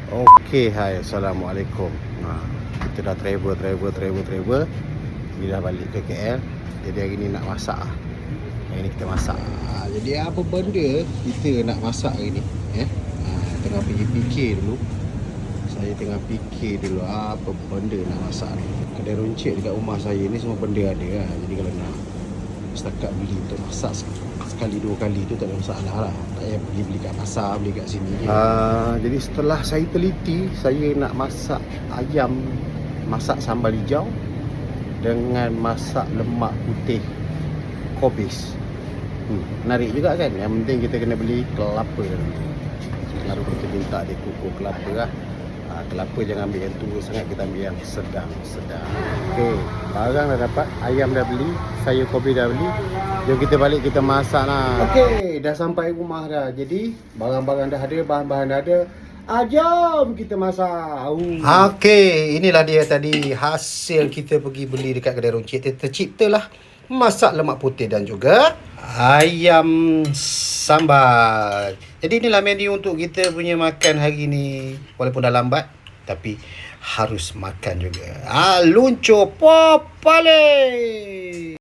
Okey, hai, Assalamualaikum. Kita dah travel. Ni dah balik ke KL. Jadi hari ni nak masak. Hari ni kita masak. Jadi apa benda kita nak masak hari ni? Tengah fikir dulu. Saya tengah fikir dulu apa benda nak masak ni. Kedai runcit dekat rumah saya ni semua benda ada lah. Jadi kalau nak setakat beli untuk masak sekali dua kali tu tak ada masalah lah. Tak payah pergi beli kat pasar, beli kat sini je. Jadi setelah saya teliti, saya nak masak ayam, masak sambal hijau dengan masak lemak putih kobis. Menarik juga kan. Yang penting kita kena beli kelapa. Lalu kita minta dia kukur kelapa lah. Kelapa jangan ambil yang tua sangat, kita ambil yang sedang. Okey, barang dah dapat, ayam dah beli, sayur kopi dah beli. Jom kita balik, kita masak lah. Okey, dah sampai rumah dah. Jadi barang-barang dah ada, bahan-bahan dah ada. Jom kita masak. Okey, inilah dia tadi hasil kita pergi beli dekat kedai runcit. Terciptalah masak lemak putih dan juga ayam sambal. Jadi inilah menu untuk kita punya makan hari ni. Walaupun dah lambat, tapi harus makan juga. Luncur popale.